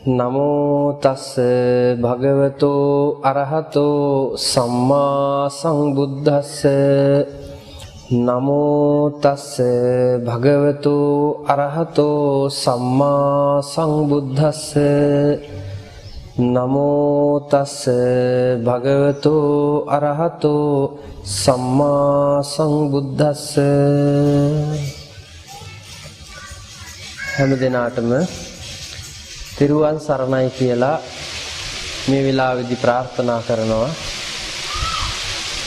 නමෝ තස්ස භගවතෝ අරහතෝ සම්මා සම්බුද්දස්ස නමෝ තස්ස භගවතෝ අරහතෝ සම්මා සම්බුද්දස්ස නමෝ තස්ස භගවතෝ අරහතෝ සම්මා සම්බුද්දස්ස. හැම දිනාටම තිරුවන් සරණයි කියලා මේ වෙලාවේදී ප්‍රාර්ථනා කරනවා.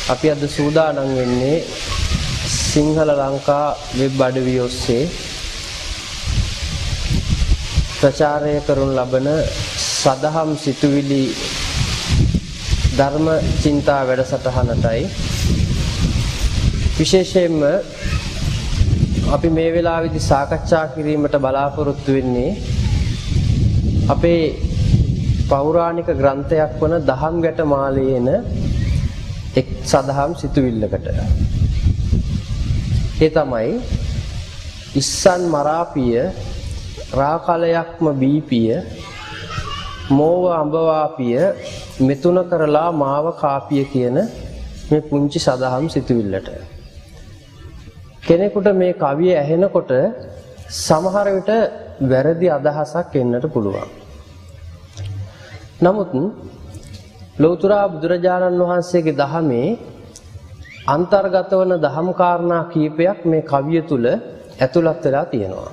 අපි අද සූදානම් වෙන්නේ සිංහල ලංකා වෙබ් අඩවිය ඔස්සේ ප්‍රචාරය කරනු ලබන සදහම් සිතුවිලි ධර්ම චින්තා වැඩසටහනටයි. විශේෂයෙන්ම අපි මේ වෙලාවේදී සාකච්ඡා කිරීමට බලාපොරොත්තු වෙන්නේ අපේ පෞරාණික ග්‍රන්ථයක් වන දහම් ගැට මාලයේන එක් සදහම් සිතුවිල්ලකට. ඒ තමයි ඉස්සන් මරාපිය රාකලයක්ම බීපිය මෝව අඹවාපිය මෙතුන කරලා මාව කාපිය කියන මේ පුංචි සදහම් සිතුවිල්ලට. කෙනෙකුට මේ කවිය ඇහෙනකොට සමහර විට වැරදි අදහසක් එන්නට පුළුවන්. නමුත් ලෞතර බුදුරජාණන් වහන්සේගේ දහමේ අන්තර්ගත වන දහම් කාරණා කීපයක් මේ කවිය තුල ඇතුළත් වෙලා තියෙනවා.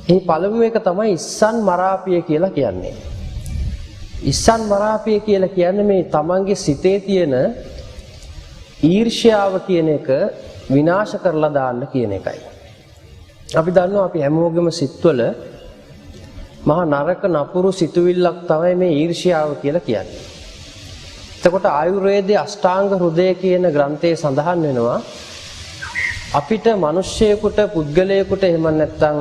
මේ පළමුව එක තමයි ඉස්සන් මරාපිය කියලා කියන්නේ. ඉස්සන් මරාපිය කියලා කියන්නේ මේ තමන්ගේ සිතේ තියෙන ඊර්ෂ්‍යාව කියන එක විනාශ කරලා දාන්න කියන එකයි. අපි දන්නවා අපි හැමෝගෙම සිත්වල මහා නරක නපුරු සිතුවිල්ලක් තමයි මේ ඊර්ෂ්‍යාව කියලා කියන්නේ. එතකොට ආයුර්වේදයේ අෂ්ටාංග හෘදය කියන ග්‍රන්ථයේ සඳහන් වෙනවා අපිට මිනිස්සෙකුට පුද්ගලයෙකුට එහෙම නැත්නම්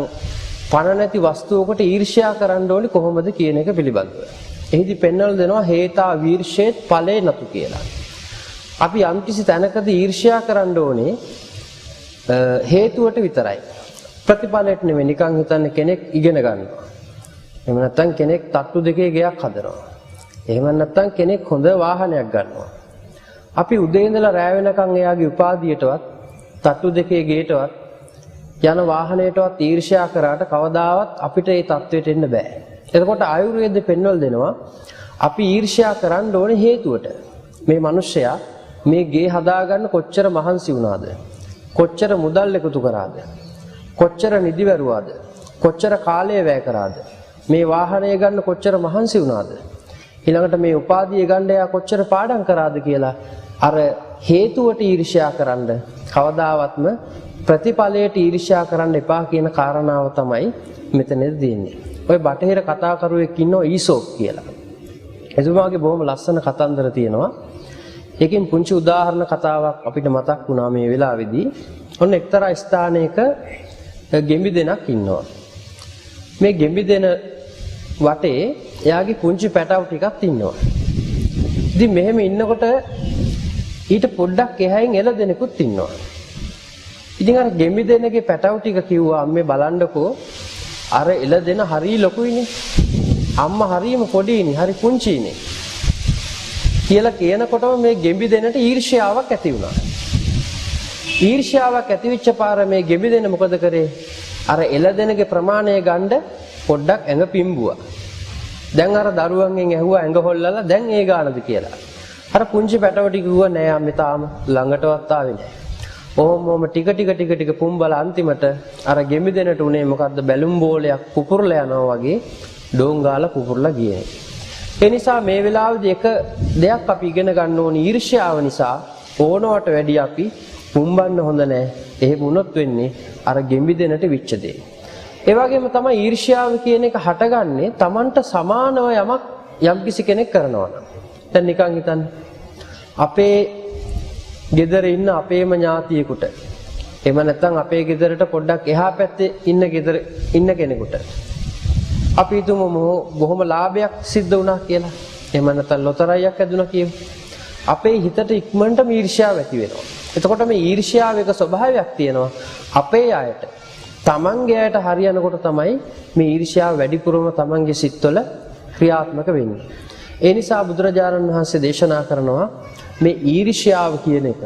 පණ නැති වස්තුවකට ඊර්ෂ්‍යා කරන්න ඕනි කොහොමද කියන එක පිළිබඳව. එහිදී පෙන්වලා දෙනවා හේතා වීර්ෂේත් ඵලේ නතු කියලා. අපි යම්කිසි තැනකදී ඊර්ෂ්‍යා කරන්න ඕනේ හේතුවට විතරයි. ප්‍රතිඵලයට නෙමෙයි. නිකන් හිතන්න කෙනෙක් ඉගෙන ගන්නවා. එහෙම නැත්නම් කෙනෙක් තට්ටු දෙකේ ගෙයක් හදනවා. එහෙම නැත්නම් කෙනෙක් හොඳ වාහනයක් ගන්නවා. අපි උදේ ඉඳලා රැ වෙනකන් එයාගේ උපාධියටවත් තට්ටු දෙකේ ගේටවත් යන වාහනයටවත් ඊර්ෂ්‍යා කරාට කවදාවත් අපිට ඒ තත්වයට එන්න බෑ. එතකොට ආයුර්වේදයේ පෙන්වල දෙනවා අපි ඊර්ෂ්‍යා කරන්න ඕනේ හේතුවට. මේ මිනිස්සයා මේ ගේ හදාගන්න කොච්චර මහන්සි වුණාද? කොච්චර මුදල් එකතු කරාද? කොච්චර නිදි වැරුවාද? කොච්චර කාලය වැය කරාද? මේ වාහනය ගන්න කොච්චර මහන්සි වුණාද? ඊළඟට මේ උපාධිය ගන්න යා කොච්චර පාඩම් කරාද කියලා අර හේතුවට ඊර්ෂ්‍යා කරන්න කවදාවත්ම ප්‍රතිඵලයට ඊර්ෂ්‍යා කරන්න එපා කියන කාරණාව තමයි මෙතනදී දෙන්නේ. ඔය බටහිර කතා කරුවෙක් ඉන්නවා ඊසොප් කියලා. එතුමාගේ බොහොම ලස්සන කතන්දර තියෙනවා. ඒකෙන් පුංචි උදාහරණ කතාවක් අපිට මතක් වුණා මේ වෙලාවේදී. ඔන්න එක්තරා ස්ථානයක ගෙම්බි දෙනක් ඉන්නවා. මේ ගෙම්බි දෙන වටේ එයාගේ පුංචි පැටව ටිකක් ඉන්නවා. ඉතින් මෙහෙම ඉන්නකොට ඊට පොඩ්ඩක් එහායින් එළ දෙනෙකුත් ඉන්නවා. ඉතින් අර ගෙම්බි දෙනගේ පැටව ටික කිව්වා අම්මේ බලන්නකෝ අර එළ දෙන හරිය ලොකුයිනේ. අම්මා හරියම පොඩියිනේ, හරි පුංචියිනේ. කියලා කියනකොටම මේ ගෙම්බි දෙනට ඊර්ෂ්‍යාවක් ඇති වුණා. ඊර්ෂ්‍යාවක් ඇතිවෙච්ච පාර මේ ගෙම්බි දෙන මොකද කරේ? අර එළ දෙනගේ ප්‍රමාණය ගන්න පොඩ්ඩක් ඇඟ පිම්බුවා. දැන් අර දරුවන්ගෙන් ඇහුවා ඇඟ හොල්ලලා දැන් ඒ ගානද කියලා. අර පුංචි පැටවටි කිව්වා නෑ අම්මේ තාම ළඟටවත් ආවේ නෑ. ඔහොම ටික පුම්බලා අන්තිමට අර ගෙම්බි දෙනට උනේ මොකද්ද? බැලුම් බෝලයක් පුපුරලා යනවා වගේ ඩෝංගාලා පුපුරලා ගියේ. ඒ නිසා මේ වෙලාවේදී එක දෙයක් අපි ඉගෙන ගන්න ඕනේ ඊර්ෂ්‍යාව නිසා ඕනවට වැඩි අපි පුම්බන්න හොඳ නැහැ. එහෙම වුණොත් වෙන්නේ අර ගෙම්බි දෙනට විච්ච දේ. ඒ වගේම තමයි ඊර්ෂ්‍යාව කියන එක හටගන්නේ Tamanට සමානව යමක් යම්කිසි කෙනෙක් කරනවා නම්. දැන් නිකන් හිතන්න. අපේ ගෙදර ඉන්න අපේම ඥාතියෙකුට එහෙම නැත්නම් අපේ ගෙදරට පොඩ්ඩක් එහා පැත්තේ ඉන්න කෙනෙකුට අපි හිතමු බොහොම ලාභයක් සිද්ධ වුණා කියලා. එහෙම නැත්නම් ලොතරැයියක් ඇදුණා කියමු. අපේ හිතට ඉක්මනටම ඊර්ෂ්‍යාව ඇති වෙනවා. එතකොට මේ ඊර්ෂ්‍යාව එක ස්වභාවයක් තියෙනවා අපේ අයට. තමන්ගේ ඇයට හරියනකොට තමයි මේ ඊර්ෂ්‍යාව වැඩිපුරම තමන්ගේ සිත්වල ක්‍රියාත්මක වෙන්නේ. ඒ නිසා බුදුරජාණන් වහන්සේ දේශනා කරනවා මේ ඊර්ෂ්‍යාව කියන එක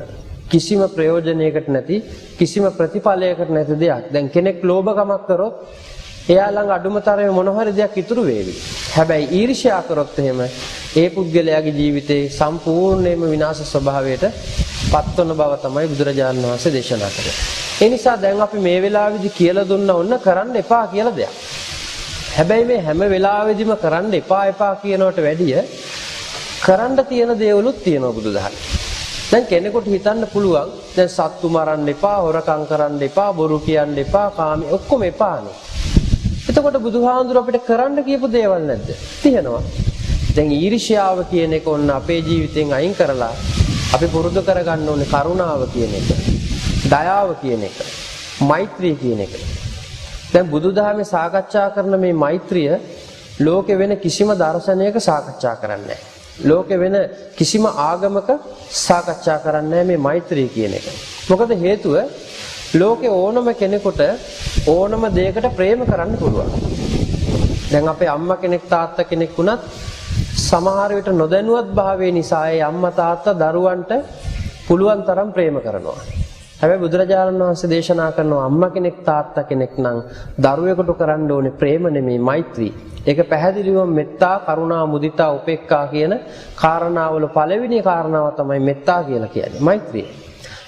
කිසිම ප්‍රයෝජනයකට නැති කිසිම ප්‍රතිඵලයකට නැති දෙයක්. දැන් කෙනෙක් ලෝභකමක් කරොත් එයා ළඟ අඩුම තරමේ මොන හරි දෙයක් ඉතුරු වේවි. හැබැයි ඊර්ෂ්‍යා කරොත් එහෙම ඒ පුද්ගලයාගේ ජීවිතේ සම්පූර්ණයෙන්ම විනාශ ස්වභාවයට පත්වන බව තමයි බුදුරජාණන් වහන්සේ දේශනා කරන්නේ. ඒ නිසා දැන් අපි මේ වෙලාවේදී කියලා දුන්න ඔන්න කරන්න එපා කියලා දෙයක්. හැබැයි මේ හැම වෙලාවෙදිම කරන්න එපා කියනවට වැඩිය කරන්න තියෙන දේවලුත් තියෙනවා බුදුදහමේ. දැන් කෙනෙකුට හිතන්න පුළුවන් දැන් සත්තු මරන්න එපා, හොරකම් කරන්න එපා, බොරු කියන්න එපා, කාමී ඔක්කොම එපානේ. එතකොට බුදුහාඳුර අපිට කරන්න කියපු දේවල් නැද්ද? තියෙනවා. දැන් ඊර්ෂ්‍යාව කියන එක ඔන්න අපේ ජීවිතෙන් අයින් කරලා අපි පුරුදු කරගන්න ඕනේ කරුණාව කියන එක, දයාව කියන එක, මෛත්‍රිය කියන එක. දැන් බුදුදහමේ සාකච්ඡා කරන මේ මෛත්‍රිය ලෝකෙ වෙන කිසිම දර්ශනයක සාකච්ඡා කරන්නේ නැහැ. ලෝකෙ වෙන කිසිම ආගමක සාකච්ඡා කරන්නේ නැහැ මේ මෛත්‍රිය කියන එක. මොකද හේතුව ලෝකේ ඕනම කෙනෙකුට ඕනම දෙයකට ප්‍රේම කරන්න පුළුවන්. දැන් අපේ අම්මා කෙනෙක් තාත්තා කෙනෙක් වුණත් සමහර විට නොදැනුවත් භාවය නිසා ඒ අම්මා තාත්තා දරුවන්ට පුළුවන් තරම් ප්‍රේම කරනවා. හැබැයි බුදුරජාණන් වහන්සේ දේශනා කරනවා අම්මා කෙනෙක් තාත්තා කෙනෙක් නම් දරුවෙකුට කරන්න ඕනේ ප්‍රේම නෙමෙයි මෛත්‍රී. ඒක පැහැදිලිවම මෙත්තා, කරුණා, මුදිතා, උපේක්ඛා කියන කාරණාවල පළවෙනි කාරණාව තමයි මෙත්තා කියලා කියන්නේ මෛත්‍රිය.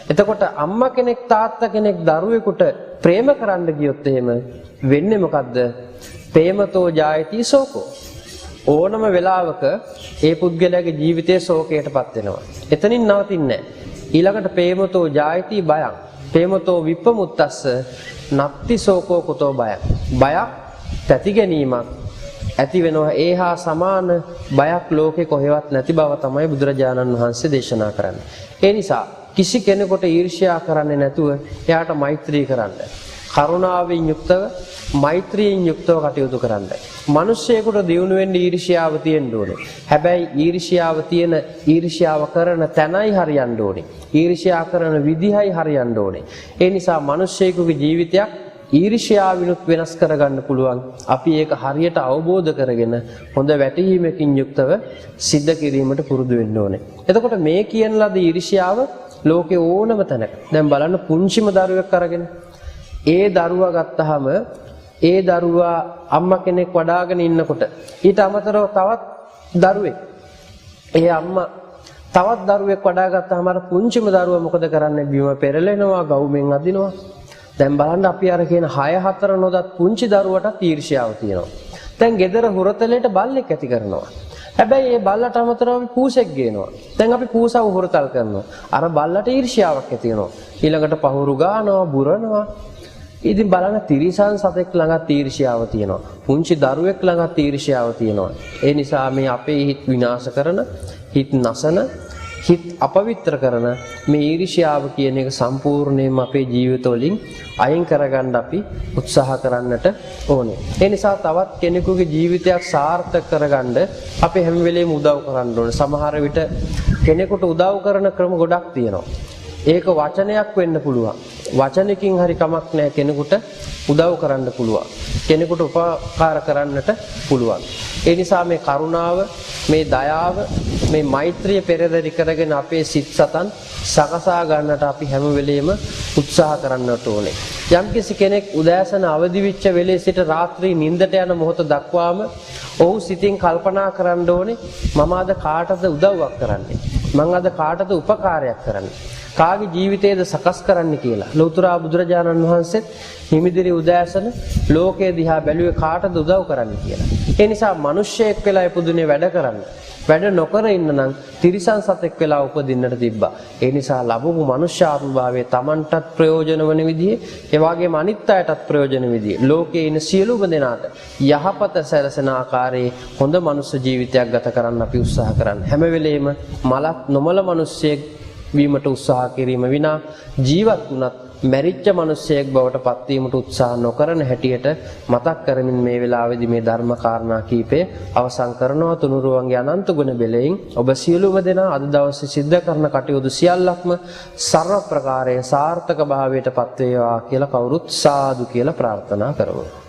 එතකොට අම්මා කෙනෙක් තාත්තා කෙනෙක් දරුවෙකුට ප්‍රේම කරන්න ගියොත් එහෙම වෙන්නේ මොකද්ද? ප්‍රේමතෝ ජායති සෝකෝ. ඕනම වෙලාවක ඒ පුද්ගලයාගේ ජීවිතයේ ශෝකයටපත් වෙනවා. එතනින් නවතින්නේ නැහැ. ඊළඟට ප්‍රේමතෝ ජායති බයං. ප්‍රේමතෝ විප්පමුත්තස්ස නත්ති සෝකෝ කුතෝ බයං. බයක් තැති ගැනීමක් ඇති වෙනවා. ඒහා සමාන බයක් ලෝකේ කොහෙවත් නැති බව තමයි බුදුරජාණන් වහන්සේ දේශනා කරන්නේ. ඒ නිසා කිසි කෙනෙකුට ඊර්ෂ්‍යා කරන්නේ නැතුව එයාට මෛත්‍රී කරන්න. කරුණාවෙන් යුක්තව මෛත්‍රියෙන් යුක්තව කටයුතු කරන්න. මිනිස්සෙකුට දියුණු වෙන්න ඊර්ෂ්‍යාව තියෙන්න ඕනේ. හැබැයි ඊර්ෂ්‍යාව කරන තැනයි හරියන්න ඕනේ. ඊර්ෂ්‍යා කරන විදිහයි හරියන්න ඕනේ. ඒ නිසා මිනිස්සෙකුගේ ජීවිතයක් ඊර්ෂ්‍යාවිනුත් වෙනස් කරගන්න පුළුවන්. අපි ඒක හරියට අවබෝධ කරගෙන හොඳ වැටහීමකින් යුක්තව සිද්ධ කිරීමට පුරුදු වෙන්න ඕනේ. එතකොට මේ කියන ලද ඊර්ෂ්‍යාව ලෝකේ ඕනම තැනක. දැන් බලන්න පුංචිම දරුවෙක් අරගෙන ඒ දරුවා ගත්තාම ඒ දරුවා අම්මා කෙනෙක් වඩාගෙන ඉන්නකොට ඊට අමතරව තවත් දරුවෙක් ඒ අම්මා තවත් දරුවෙක් වඩා ගත්තාම අර පුංචිම දරුවා මොකද කරන්නේ? බිම පෙරලෙනවා, ගවුමෙන් අදිනවා. දැන් බලන්න අපි අර කියන 6-4 නොදත් පුංචි දරුවටත් ඊර්ෂ්‍යාව තියෙනවා. දැන් ගෙදර හුරතලයට බල්ලෙක් ඇති කරනවා. හැබැයි ඒ බල්ලට අමතරව අපි පූසෙක් ගේනවා. දැන් අපි පූසව හුරතල් කරනවා. අර බල්ලට ඊර්ෂ්‍යාවක් ඇති වෙනවා. ඊළඟට පහුරු ගන්නවා, බුරනවා. ඉතින් බලන්න තිරිසන් සතෙක් ළඟත් ඊර්ෂ්‍යාව තියෙනවා. පුංචි දරුවෙක් ළඟත් ඊර්ෂ්‍යාව තියෙනවා. ඒ නිසා මේ අපේ හිත විනාශ කරන, හිත නසන, හිත අපවිත්‍ර කරන මේ ඊර්ෂ්‍යාව කියන එක සම්පූර්ණයෙන්ම අපේ ජීවිතවලින් අයින් කරගන්න අපි උත්සාහ කරන්නට ඕනේ. ඒ නිසා තවත් කෙනෙකුගේ ජීවිතයක් සාර්ථක කරගන්න අපි හැම වෙලේම උදව් කරන්න ඕනේ. සමහර විට කෙනෙකුට උදව් කරන ක්‍රම ගොඩක් තියෙනවා. ඒක වචනයක් වෙන්න පුළුවන්. වචනකින් හරි කමක් නැහැ කෙනෙකුට උදව් කරන්න පුළුවන්. කෙනෙකුට උපකාර කරන්නට පුළුවන්. ඒ නිසා මේ කරුණාව, මේ දයාව, මේ මෛත්‍රිය පෙරදරි කරගෙන අපේ සිත් සතන් සකසා ගන්නට අපි හැම වෙලෙම උත්සාහ කරන්නට ඕනේ. යම්කිසි කෙනෙක් උදෑසන අවදි වෙච්ච වෙලේ සිට රාත්‍රී නිින්දට යන මොහොත දක්වාම ඔහු සිතින් කල්පනා කරන්න ඕනේ මම අද කාටද උදව්වක් කරන්නේ? මම අද කාටද උපකාරයක් කරන්නේ? කාගේ ජීවිතයේද සකස් කරන්න කියලා. ලෞතර බුදුරජාණන් වහන්සේත් හිමිදිරි උදෑසන ලෝකයේ දිහා බැලුවේ කාටද උදව් කරන්න කියලා. ඒ නිසා මිනිස්සෙක් වෙලා ඉපදුනේ වැඩ කරන්න. වැඩ නොකර ඉන්න නම් තිරිසන් සතෙක් වෙලා උපදින්නට තිබ්බා. ඒ නිසා ලැබුණු මනුෂ්‍යාත්ම භාවයේ Tamanටත් ප්‍රයෝජන වන විදිහේ, ඒ වගේම අනිත් අයටත් ප්‍රයෝජන විදිහේ ලෝකයේ ඉන්න සියලුම දෙනාට යහපත සැලසෙන ආකාරයේ හොඳ මනුෂ්‍ය ජීවිතයක් ගත කරන්න අපි උත්සාහ කරන්න. හැම වෙලෙම මලත් නොමල මිනිස්සෙක් වීමට උත්සාහ කිරීම විනා ජීවත් වුණත් මැරිච්ච මිනිසෙක් බවට පත්වීමට උත්සාහ නොකරන හැටියට මතක් කරමින් මේ වෙලාවේදී මේ ධර්ම කාරණා කීපේ අවසන් කරනවා. තුනුරුවන්ගේ අනන්ත ගුණ බෙලෙන් ඔබ සියලුම දෙනා අද දවසේ සිද්ධ කරන කටයුතු සියල්ලක්ම සර්ව ප්‍රකාරයෙන් සාර්ථක භාවයට පත් වේවා කියලා කවුරුත් සාදු කියලා ප්‍රාර්ථනා කරමු.